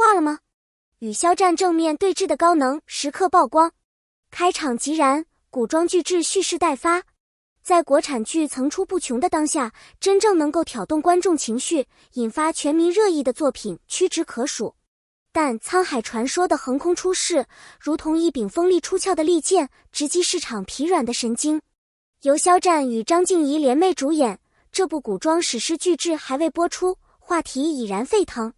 化了吗？与肖战正面对峙的高能时刻曝光，开场即燃，古装剧质蓄势待发。在国产剧层出不穷的当下，真正能够挑动观众情绪、引发全民热议的作品屈指可数。但《沧海传说》的横空出世，如同一柄锋利出鞘的利剑，直击市场疲软的神经。由肖战与张婧仪联袂主演，这部古装史诗巨制还未播出，话题已然沸腾。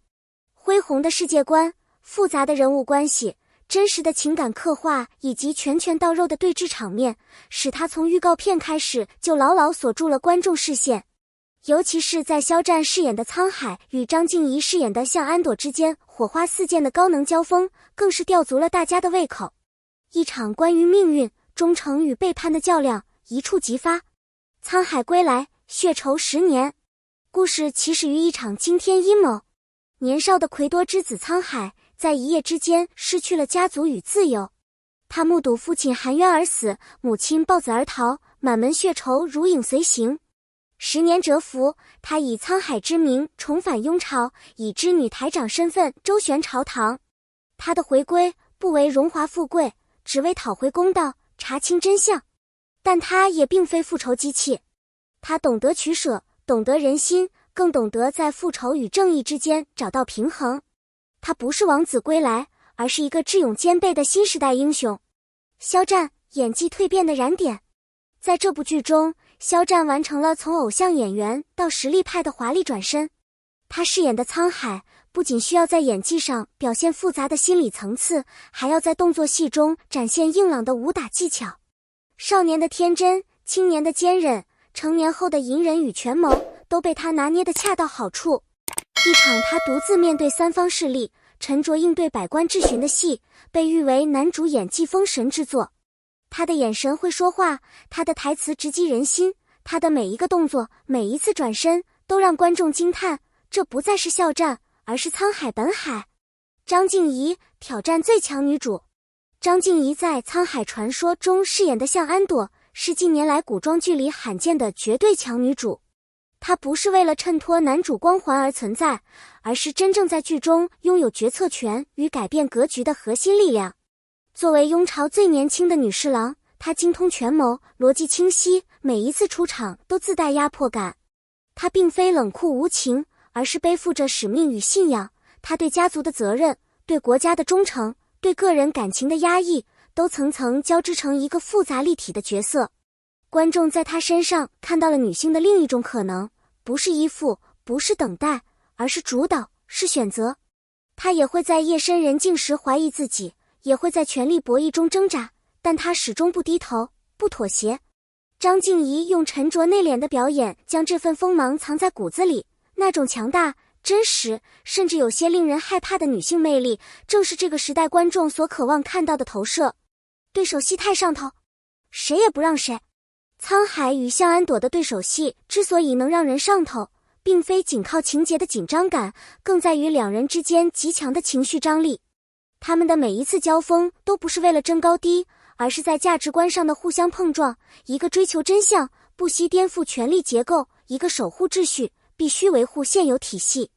恢宏的世界观、复杂的人物关系、真实的情感刻画以及拳拳到肉的对峙场面，使他从预告片开始就牢牢锁住了观众视线。尤其是在肖战饰演的沧海与张婧仪饰演的向安朵之间火花四溅的高能交锋，更是吊足了大家的胃口。一场关于命运、忠诚与背叛的较量一触即发。沧海归来，血仇10年。故事起始于一场惊天阴谋。年少的魁多之子沧海在一夜之间失去了家族与自由。他目睹父亲含冤而死，母亲抱子而逃，满门血仇如影随形。10年蛰伏，他以沧海之名重返雍朝，以织女台长身份周旋朝堂。他的回归不为荣华富贵，只为讨回公道，查清真相。但他也并非复仇机器，他懂得取舍，懂得人心，更懂得在复仇与正义之间找到平衡。他不是王子归来，而是一个智勇兼备的新时代英雄。肖战演技蜕变的燃点。在这部剧中，肖战完成了从偶像演员到实力派的华丽转身。他饰演的沧海不仅需要在演技上表现复杂的心理层次，还要在动作戏中展现硬朗的武打技巧。少年的天真，青年的坚韧，成年后的隐忍与权谋，都被他拿捏得恰到好处。一场他独自面对三方势力，沉着应对百官质询的戏，被誉为男主演技封神之作。他的眼神会说话，他的台词直击人心，他的每一个动作，每一次转身，都让观众惊叹，这不再是肖战，而是沧海本海。张婧仪挑战最强女主。张婧仪在《沧海传说》中饰演的向安朵，是近年来古装剧里罕见的绝对强女主。她不是为了衬托男主光环而存在，而是真正在剧中拥有决策权与改变格局的核心力量。作为雍朝最年轻的女侍郎，她精通权谋，逻辑清晰，每一次出场都自带压迫感。她并非冷酷无情，而是背负着使命与信仰。她对家族的责任，对国家的忠诚，对个人感情的压抑，都层层交织成一个复杂立体的角色。观众在她身上看到了女性的另一种可能，不是依附，不是等待，而是主导，是选择。她也会在夜深人静时怀疑自己，也会在权力博弈中挣扎，但她始终不低头，不妥协。张婧仪用沉着内敛的表演将这份锋芒藏在骨子里，那种强大、真实，甚至有些令人害怕的女性魅力，正是这个时代观众所渴望看到的投射。对手戏太上头，谁也不让谁。沧海与向安朵的对手戏之所以能让人上头，并非仅靠情节的紧张感，更在于两人之间极强的情绪张力。他们的每一次交锋都不是为了争高低，而是在价值观上的互相碰撞，一个追求真相，不惜颠覆权力结构，一个守护秩序，必须维护现有体系。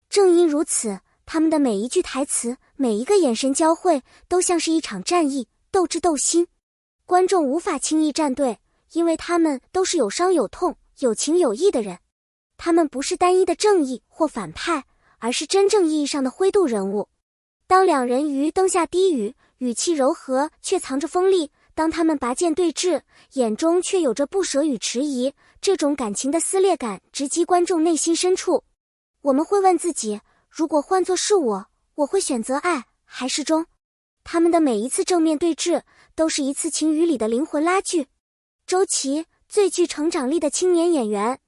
正因如此，他们的每一句台词，每一个眼神交汇，都像是一场战役，斗智斗心。观众无法轻易站队，因为他们都是有伤有痛、有情有义的人。他们不是单一的正义或反派，而是真正意义上的灰度人物。当两人于灯下低语，语气柔和却藏着锋利，当他们拔剑对峙，眼中却有着不舍与迟疑，这种感情的撕裂感直击观众内心深处。我们会问自己，如果换作是我会选择爱还是忠？他们的每一次正面对峙，都是一次情与理的灵魂拉锯。周琦，最具成长力的青年演员。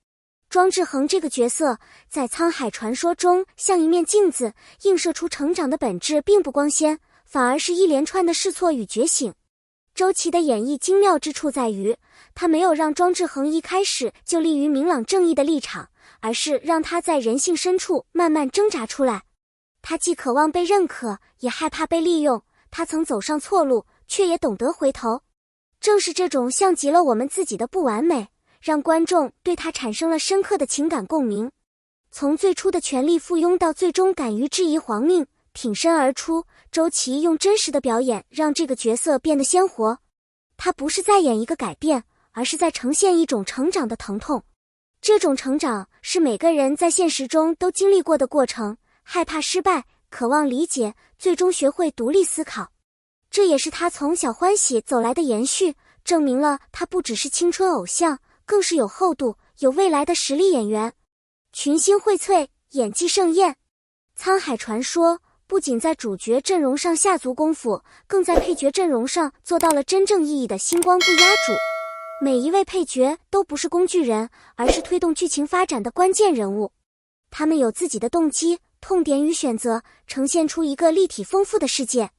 庄志恒这个角色在《沧海传说》中像一面镜子，映射出成长的本质并不光鲜，反而是一连串的试错与觉醒。周琦的演绎精妙之处在于，他没有让庄志恒一开始就立于明朗正义的立场，而是让他在人性深处慢慢挣扎出来。他既渴望被认可，也害怕被利用，他曾走上错路，却也懂得回头。正是这种像极了我们自己的不完美，让观众对他产生了深刻的情感共鸣。从最初的权力附庸到最终敢于质疑皇命，挺身而出，周琦用真实的表演让这个角色变得鲜活。他不是在演一个改变，而是在呈现一种成长的疼痛。这种成长是每个人在现实中都经历过的过程，害怕失败，渴望理解，最终学会独立思考。这也是他从小欢喜走来的延续，证明了他不只是青春偶像，更是有厚度、有未来的实力演员。群星荟萃，演技盛宴。沧海传说不仅在主角阵容上下足功夫，更在配角阵容上做到了真正意义的星光不压主。每一位配角都不是工具人，而是推动剧情发展的关键人物。他们有自己的动机、痛点与选择，呈现出一个立体丰富的世界。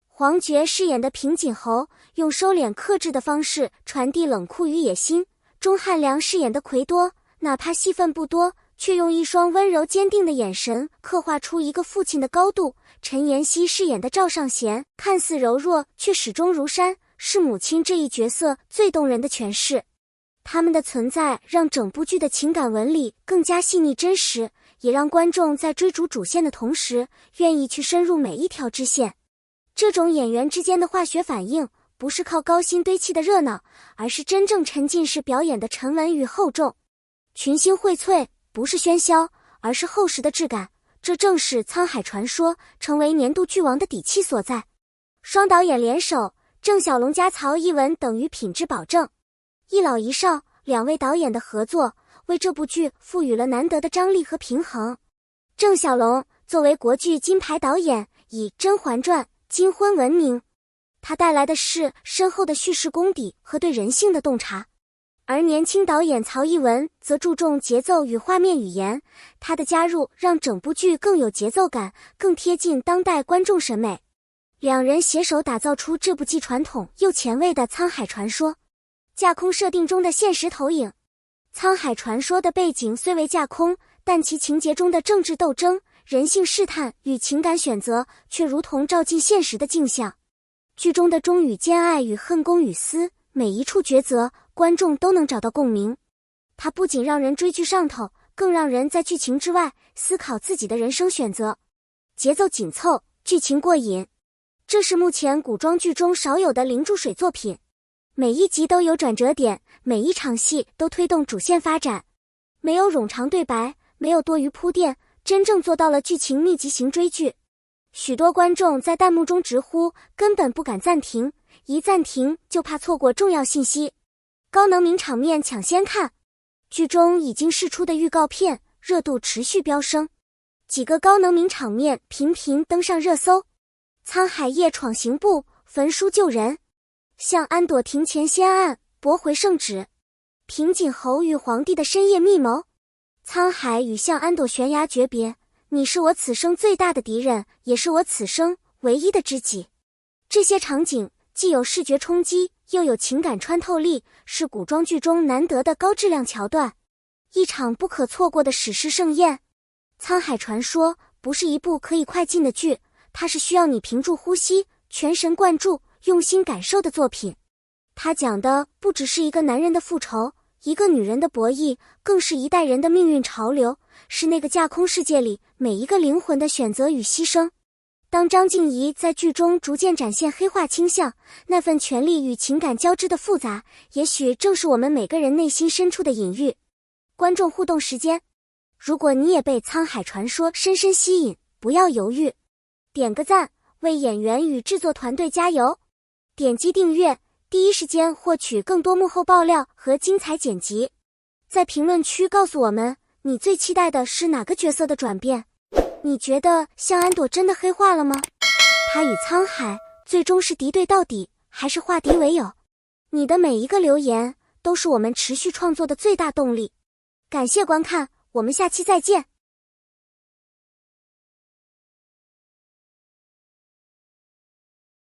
黄觉饰演的平锦侯用收敛克制的方式传递冷酷与野心，钟汉良饰演的魁多哪怕戏份不多，却用一双温柔坚定的眼神刻画出一个父亲的高度。陈妍希饰演的赵尚贤看似柔弱，却始终如山，是母亲这一角色最动人的诠释。他们的存在让整部剧的情感纹理更加细腻真实，也让观众在追逐主线的同时，愿意去深入每一条支线。这种演员之间的化学反应，不是靠高薪堆砌的热闹，而是真正沉浸式表演的沉稳与厚重。群星荟萃，不是喧嚣，而是厚实的质感。这正是沧海传说成为年度剧王的底气所在。双导演联手，郑晓龙加曹艺文等于品质保证。一老一少两位导演的合作，为这部剧赋予了难得的张力和平衡。郑晓龙作为国剧金牌导演，以《甄嬛传》《金婚》闻名，他带来的是深厚的叙事功底和对人性的洞察。而年轻导演曹艺文则注重节奏与画面语言，他的加入让整部剧更有节奏感，更贴近当代观众审美。两人携手打造出这部既传统又前卫的沧海传说。架空设定中的现实投影。沧海传说的背景虽为架空，但其情节中的政治斗争、人性试探与情感选择却如同照进现实的镜像。剧中的忠与兼爱与恨公与私，每一处抉择，观众都能找到共鸣。它不仅让人追剧上头，更让人在剧情之外思考自己的人生选择。节奏紧凑，剧情过瘾，这是目前古装剧中少有的零注水作品。每一集都有转折点，每一场戏都推动主线发展，没有冗长对白，没有多余铺垫，真正做到了剧情密集型追剧。许多观众在弹幕中直呼根本不敢暂停，一暂停就怕错过重要信息。高能名场面抢先看，剧中已经释出的预告片热度持续飙升，几个高能名场面频频登上热搜。沧海夜闯刑部，焚书救人；向安朵庭前先案，驳回圣旨；平锦侯与皇帝的深夜密谋；沧海与向安朵悬崖诀别，你是我此生最大的敌人，也是我此生唯一的知己。这些场景既有视觉冲击，又有情感穿透力，是古装剧中难得的高质量桥段，一场不可错过的史诗盛宴。沧海传说不是一部可以快进的剧，它是需要你屏住呼吸，全神贯注，用心感受的作品。它讲的不只是一个男人的复仇，一个女人的博弈，更是一代人的命运潮流，是那个架空世界里每一个灵魂的选择与牺牲。当张婧仪在剧中逐渐展现黑化倾向，那份权力与情感交织的复杂，也许正是我们每个人内心深处的隐喻。观众互动时间，如果你也被沧海传说深深吸引，不要犹豫，点个赞，为演员与制作团队加油，点击订阅，第一时间获取更多幕后爆料和精彩剪辑。在评论区告诉我们，你最期待的是哪个角色的转变？你觉得向安朵真的黑化了吗？他与沧海最终是敌对到底，还是化敌为友？你的每一个留言都是我们持续创作的最大动力。感谢观看，我们下期再见。